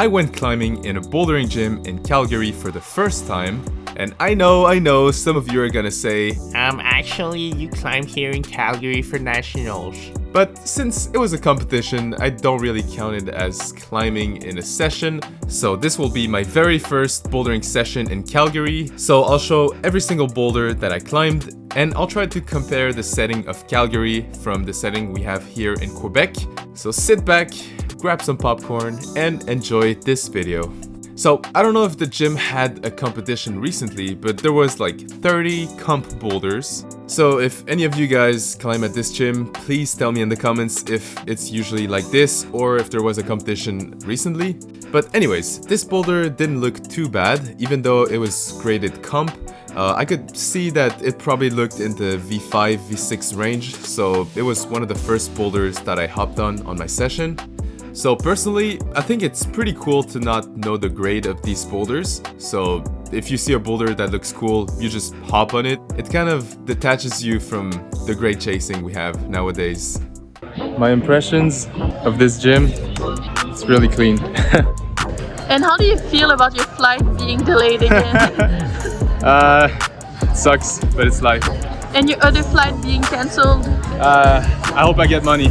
I went climbing in a bouldering gym in Calgary for the first time. And I know, some of you are gonna say, Actually, you climb here in Calgary for nationals. But since it was a competition, I don't really count it as climbing in a session. So this will be my very first bouldering session in Calgary. So I'll show every single boulder that I climbed, and I'll try to compare the setting of Calgary from the setting we have here in Quebec. So sit back, grab some popcorn, and enjoy this video. So, I don't know if the gym had a competition recently, but there was like 30 comp boulders. So if any of you guys climb at this gym, please tell me in the comments if it's usually like this or if there was a competition recently. But anyways, this boulder didn't look too bad, even though it was graded comp. I could see that it probably looked in the V5, V6 range, so it was one of the first boulders that I hopped on my session. So personally, I think it's pretty cool to not know the grade of these boulders. So if you see a boulder that looks cool, you just hop on it. It kind of detaches you from the grade chasing we have nowadays. My impressions of this gym, it's really clean. And how do you feel about your flight being delayed again? Sucks, but it's life. And your other flight being cancelled? I hope I get money.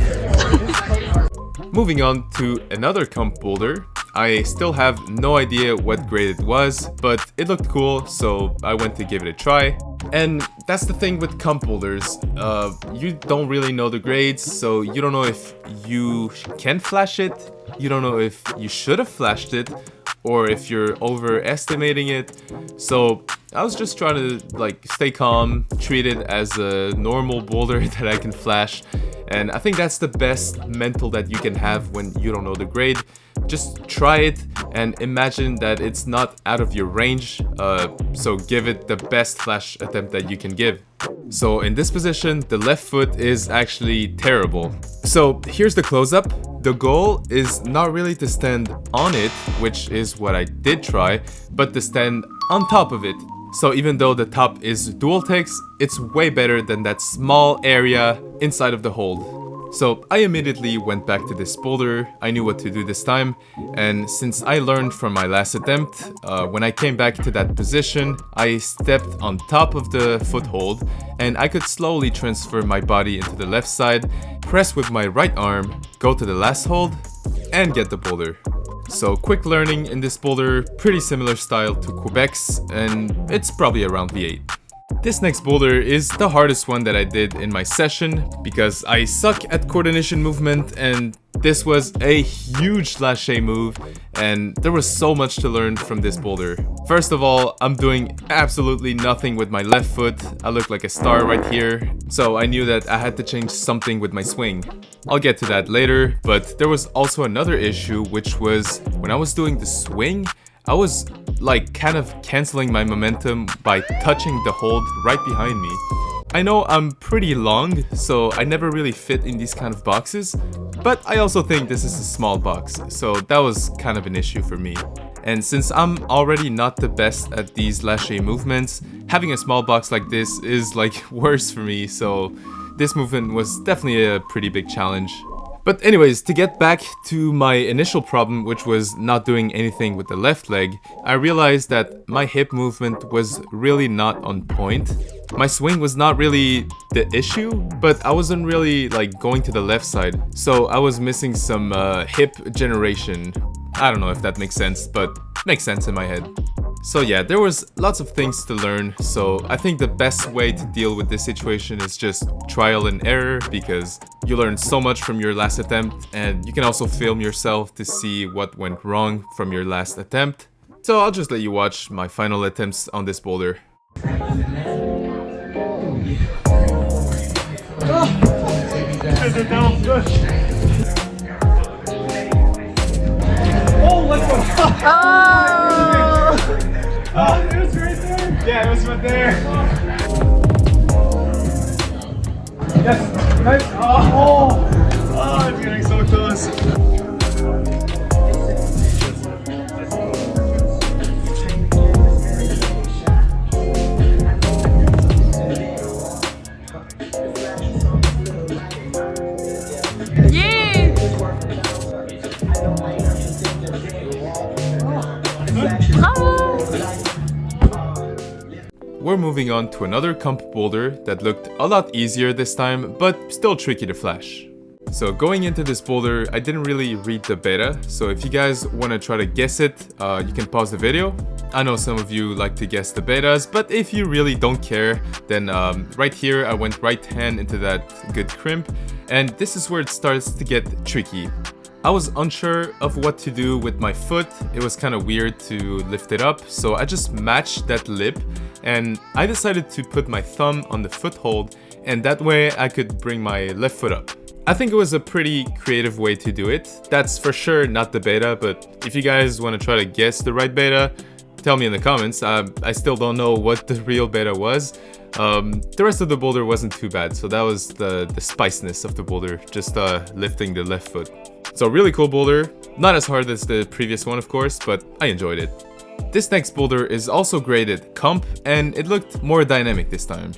Moving on to another comp boulder. I still have no idea what grade it was, but it looked cool, so I went to give it a try. And that's the thing with comp boulders. You don't really know the grades, so you don't know if you can flash it, you don't know if you should have flashed it, or if you're overestimating it. So I was just trying to stay calm, treat it as a normal boulder that I can flash. And I think that's the best mental that you can have when you don't know the grade. Just try it and imagine that it's not out of your range, so give it the best flash attempt that you can give. So in this position, the left foot is actually terrible. So here's the close-up. The goal is not really to stand on it, which is what I did try, but to stand on top of it. So even though the top is dual text, it's way better than that small area inside of the hold. So I immediately went back to this boulder. I knew what to do this time, and since I learned from my last attempt, when I came back to that position, I stepped on top of the foothold, and I could slowly transfer my body into the left side, press with my right arm, go to the last hold, and get the boulder. So quick learning in this boulder, pretty similar style to Quebec's, and it's probably around V8. This next boulder is the hardest one that I did in my session because I suck at coordination movement, and this was a huge lâcher move, and there was so much to learn from this boulder. First of all, I'm doing absolutely nothing with my left foot. I look like a star right here, so I knew that I had to change something with my swing. I'll get to that later, but there was also another issue, which was when I was doing the swing, I was kind of canceling my momentum by touching the hold right behind me. I know I'm pretty long, so I never really fit in these kind of boxes, but I also think this is a small box, so that was kind of an issue for me. And since I'm already not the best at these lâcher movements, having a small box like this is worse for me, so this movement was definitely a pretty big challenge. But anyways, to get back to my initial problem, which was not doing anything with the left leg, I realized that my hip movement was really not on point. My swing was not really the issue, but I wasn't really going to the left side, so I was missing some hip generation. I don't know if that makes sense, but makes sense in my head. So yeah, there was lots of things to learn, so I think the best way to deal with this situation is just trial and error, because you learn so much from your last attempt, and you can also film yourself to see what went wrong from your last attempt. So I'll just let you watch my final attempts on this boulder. Oh, it was right there? Yeah, it was right there. Yes, nice. Oh, it's getting so close. Hi! We're moving on to another comp boulder that looked a lot easier this time, but still tricky to flash. So going into this boulder, I didn't really read the beta, so if you guys want to try to guess it, you can pause the video. I know some of you like to guess the betas, but if you really don't care, then right here I went right hand into that good crimp, and this is where it starts to get tricky. I was unsure of what to do with my foot. It was kind of weird to lift it up, so I just matched that lip, and I decided to put my thumb on the foothold, and that way I could bring my left foot up. I think it was a pretty creative way to do it. That's for sure not the beta, but if you guys want to try to guess the right beta, tell me in the comments. I still don't know what the real beta was. The rest of the boulder wasn't too bad, so that was the spiciness of the boulder, just lifting the left foot. So really cool boulder, not as hard as the previous one of course, but I enjoyed it. This next boulder is also graded comp, and it looked more dynamic this time.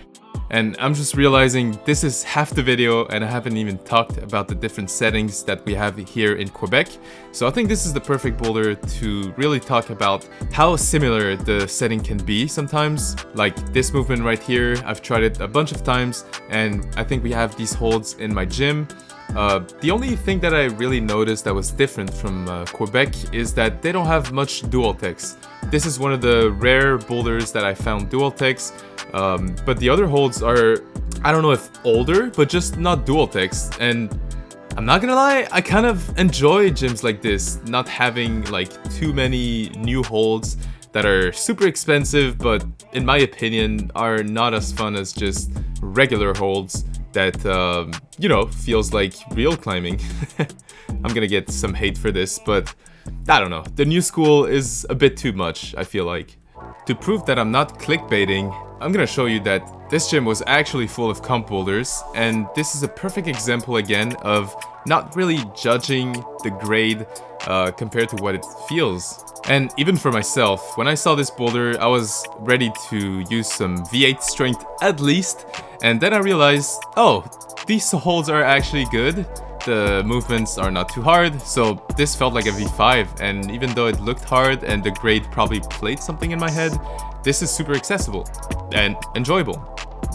And I'm just realizing this is half the video and I haven't even talked about the different settings that we have here in Quebec. So I think this is the perfect boulder to really talk about how similar the setting can be sometimes. Like this movement right here, I've tried it a bunch of times and I think we have these holds in my gym. The only thing that I really noticed that was different from Quebec is that they don't have much dual text. This is one of the rare boulders that I found dual text. But the other holds are, I don't know if older, but just not dual text. And I'm not gonna lie, I kind of enjoy gyms like this, not having like too many new holds that are super expensive, but in my opinion are not as fun as just regular holds that, you know, feels like real climbing. I'm gonna get some hate for this, but I don't know. The new school is a bit too much, I feel like. To prove that I'm not clickbaiting, I'm gonna show you that this gym was actually full of comp boulders, and this is a perfect example again of not really judging the grade compared to what it feels. And even for myself, when I saw this boulder, I was ready to use some V8 strength at least, and then I realized, oh, these holds are actually good. The movements are not too hard, so this felt like a V5, and even though it looked hard and the grade probably played something in my head, this is super accessible and enjoyable.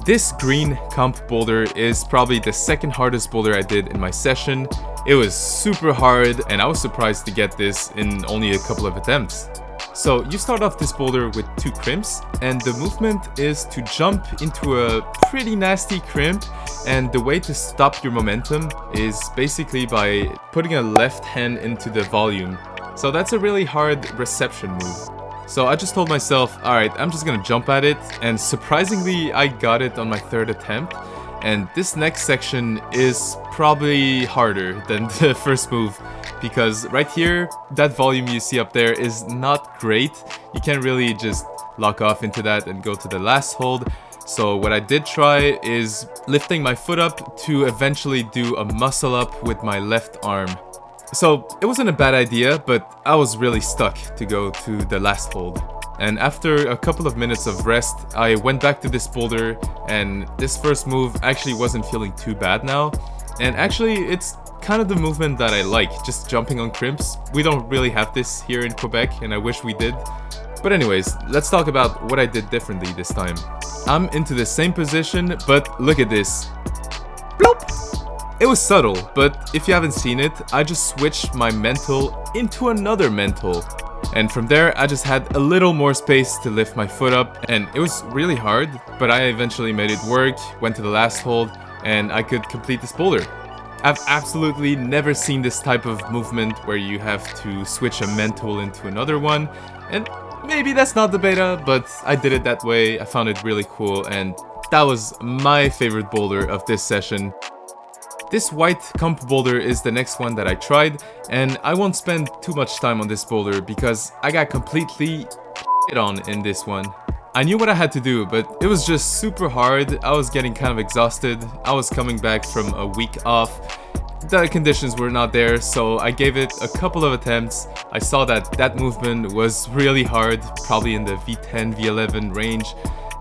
This green comp boulder is probably the second hardest boulder I did in my session. It was super hard and I was surprised to get this in only a couple of attempts. So you start off this boulder with 2 crimps, and the movement is to jump into a pretty nasty crimp, and the way to stop your momentum is basically by putting a left hand into the volume. So that's a really hard reception move. So I just told myself, alright, I'm just gonna jump at it, and surprisingly I got it on my 3rd attempt. And this next section is probably harder than the first move, because right here, that volume you see up there is not great. You can't really just lock off into that and go to the last hold. So what I did try is lifting my foot up to eventually do a muscle up with my left arm. So it wasn't a bad idea, but I was really stuck to go to the last hold. And after a couple of minutes of rest, I went back to this boulder, and this first move actually wasn't feeling too bad now. And actually, it's kind of the movement that I like, just jumping on crimps. We don't really have this here in Quebec, and I wish we did. But anyways, let's talk about what I did differently this time. I'm into the same position, but look at this. Bloop! It was subtle, but if you haven't seen it, I just switched my mental into another mental. And from there, I just had a little more space to lift my foot up, and it was really hard, but I eventually made it work, went to the last hold, and I could complete this boulder. I've absolutely never seen this type of movement where you have to switch a mental into another one, and maybe that's not the beta, but I did it that way. I found it really cool, and that was my favorite boulder of this session. This white comp boulder is the next one that I tried, and I won't spend too much time on this boulder because I got completely shit on in this one. I knew what I had to do, but it was just super hard. I was getting kind of exhausted. I was coming back from a week off. The conditions were not there, so I gave it a couple of attempts. I saw that that movement was really hard, probably in the V10, V11 range,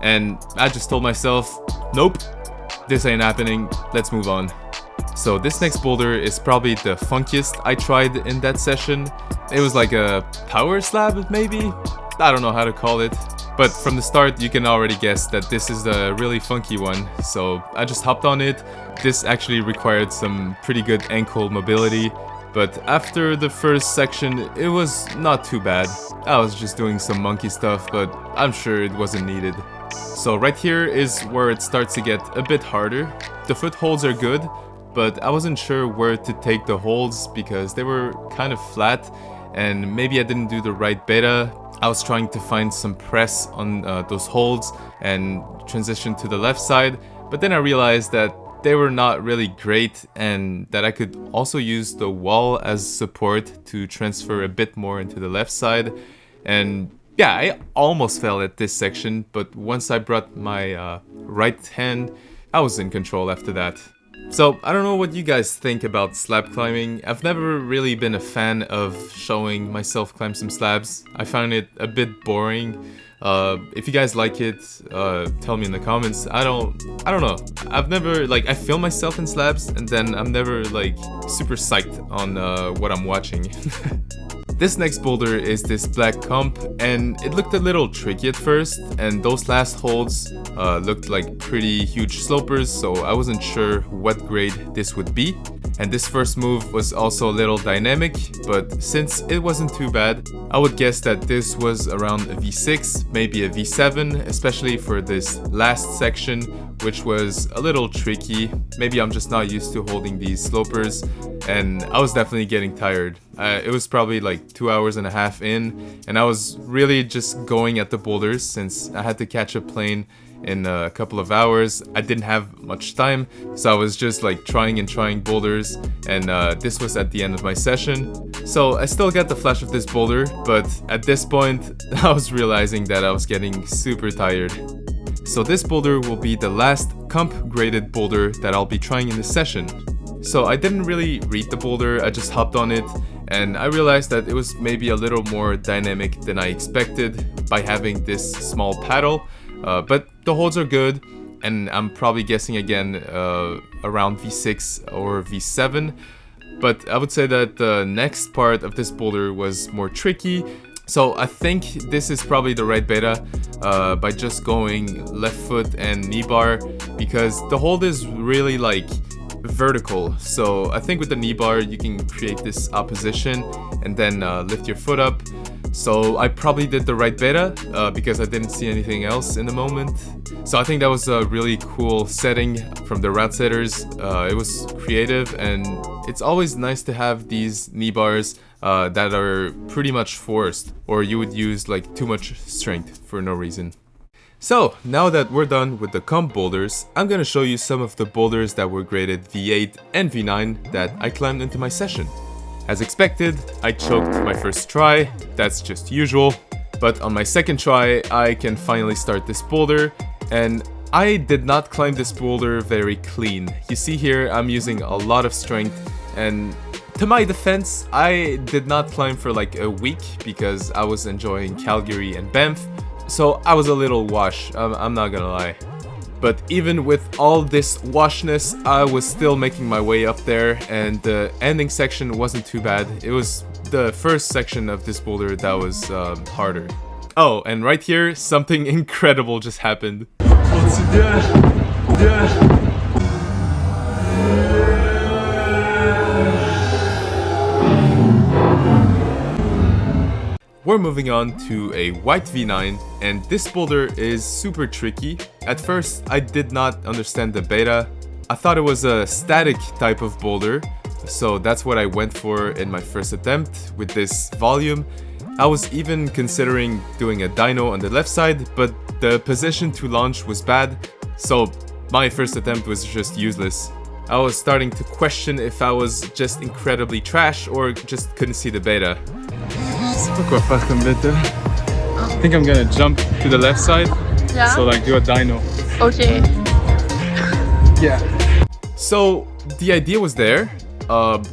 and I just told myself, nope, this ain't happening, let's move on. So this next boulder is probably the funkiest I tried in that session. It was like a power slab maybe? I don't know how to call it. But from the start, you can already guess that this is the really funky one. So I just hopped on it. This actually required some pretty good ankle mobility. But after the first section, it was not too bad. I was just doing some monkey stuff, but I'm sure it wasn't needed. So right here is where it starts to get a bit harder. The footholds are good, but I wasn't sure where to take the holds because they were kind of flat and maybe I didn't do the right beta. I was trying to find some press on those holds and transition to the left side, but then I realized that they were not really great and that I could also use the wall as support to transfer a bit more into the left side. And yeah, I almost fell at this section, but once I brought my right hand, I was in control after that. So I don't know what you guys think about slab climbing. I've never really been a fan of showing myself climb some slabs. I find it a bit boring. If you guys like it, tell me in the comments. I don't know. I've never, like, I film myself in slabs and then I'm never like super psyched on what I'm watching. This next boulder is this black comp and it looked a little tricky at first, and those last holds looked like pretty huge slopers, so I wasn't sure what grade this would be. And this first move was also a little dynamic, but since it wasn't too bad, I would guess that this was around a V6, maybe a V7, especially for this last section, which was a little tricky. Maybe I'm just not used to holding these slopers, and I was definitely getting tired. It was probably like 2.5 hours in, and I was really just going at the boulders since I had to catch a plane in a couple of hours. I didn't have much time, so I was just like trying boulders, and this was at the end of my session. So I still got the flash of this boulder, but at this point I was realizing that I was getting super tired. So this boulder will be the last comp graded boulder that I'll be trying in this session. So I didn't really read the boulder, I just hopped on it, and I realized that it was maybe a little more dynamic than I expected by having this small paddle. But the holds are good, and I'm probably guessing again around V6 or V7. But I would say that the next part of this boulder was more tricky. So I think this is probably the right beta by just going left foot and knee bar, because the hold is really like vertical. So I think with the knee bar you can create this opposition and then lift your foot up. So I probably did the right beta because I didn't see anything else in the moment. So I think that was a really cool setting from the route setters. It was creative, and it's always nice to have these knee bars that are pretty much forced, or you would use like too much strength for no reason. So now that we're done with the comp boulders, I'm gonna show you some of the boulders that were graded V8 and V9 that I climbed into my session. As expected, I choked my first try, that's just usual, but on my second try I can finally start this boulder, and I did not climb this boulder very clean. You see here I'm using a lot of strength, and to my defense, I did not climb for like a week because I was enjoying Calgary and Banff, so I was a little wash, I'm not gonna lie. But even with all this washness, I was still making my way up there, and the ending section wasn't too bad. It was the first section of this boulder that was harder. Oh, and right here, something incredible just happened. We're moving on to a white V9, and this boulder is super tricky. At first, I did not understand the beta. I thought it was a static type of boulder, so that's what I went for in my first attempt with this volume. I was even considering doing a dyno on the left side, but the position to launch was bad, so my first attempt was just useless. I was starting to question if I was just incredibly trash or just couldn't see the beta. Je sais pas quoi faire comme beta. I think I'm gonna jump to the left side. Yeah. So like do a dyno. Okay. Yeah. So the idea was there.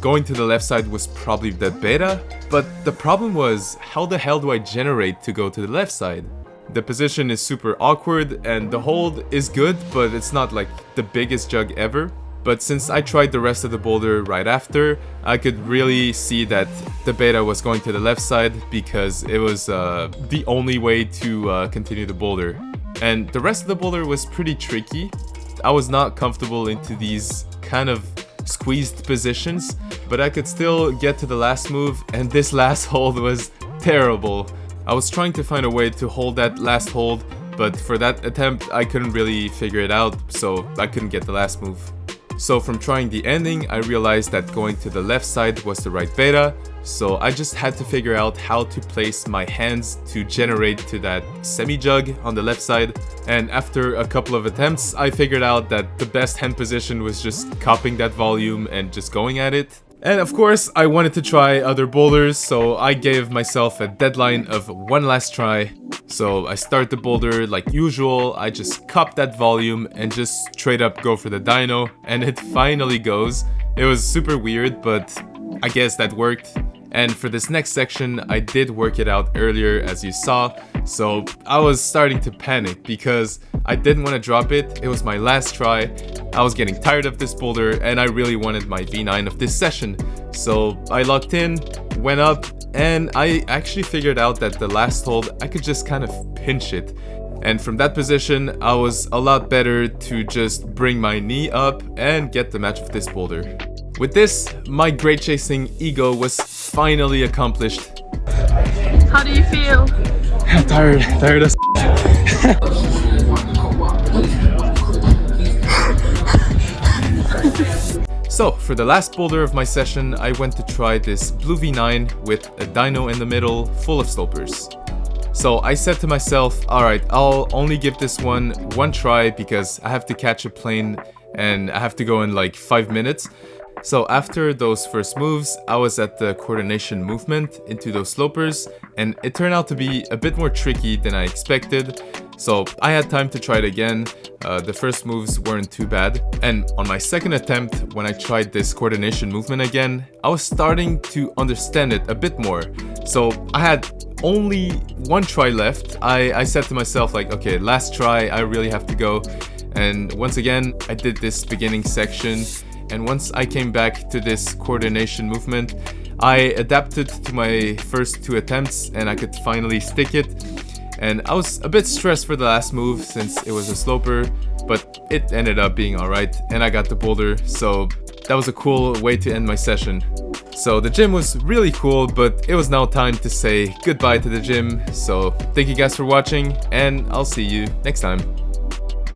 Going to the left side was probably the beta, but the problem was, how the hell do I generate to go to the left side? The position is super awkward and the hold is good, but it's not like the biggest jug ever. but since I tried the rest of the boulder right after, I could really see that the beta was going to the left side because it was the only way to continue the boulder. And the rest of the boulder was pretty tricky. I was not comfortable into these kind of squeezed positions, but I could still get to the last move, and this last hold was terrible. I was trying to find a way to hold that last hold, but for that attempt I couldn't really figure it out, so I couldn't get the last move. So from trying the ending, I realized that going to the left side was the right beta, so I just had to figure out how to place my hands to generate to that semi-jug on the left side, and after a couple of attempts I figured out that the best hand position was just copying that volume and just going at it. And of course I wanted to try other boulders, so I gave myself a deadline of one last try. So I start the boulder like usual, I just cop that volume and just straight up go for the dyno, and it finally goes. It was super weird, but I guess that worked. And for this next section, I did work it out earlier as you saw, so I was starting to panic because I didn't want to drop it. It was my last try. I was getting tired of this boulder and I really wanted my V9 of this session. So I locked in, went up, and I actually figured out that the last hold I could just kind of pinch it. And from that position, I was a lot better to just bring my knee up and get the match of this boulder. With this, my grade chasing ego was finally accomplished. How do you feel? I'm tired as So, for the last boulder of my session, I went to try this blue V9 with a dyno in the middle, full of slopers. So I said to myself, alright, I'll only give this one try because I have to catch a plane and I have to go in like 5 minutes. So after those first moves, I was at the coordination movement into those slopers, and it turned out to be a bit more tricky than I expected. So I had time to try it again. The first moves weren't too bad. And on my second attempt, when I tried this coordination movement again, I was starting to understand it a bit more. So I had only one try left. I said to myself like, okay, last try, I really have to go. And once again, I did this beginning section. And once I came back to this coordination movement, I adapted to my first 2 attempts and I could finally stick it. And I was a bit stressed for the last move since it was a sloper, but it ended up being alright and I got the boulder, so that was a cool way to end my session. So the gym was really cool, but it was now time to say goodbye to the gym. So thank you guys for watching and I'll see you next time.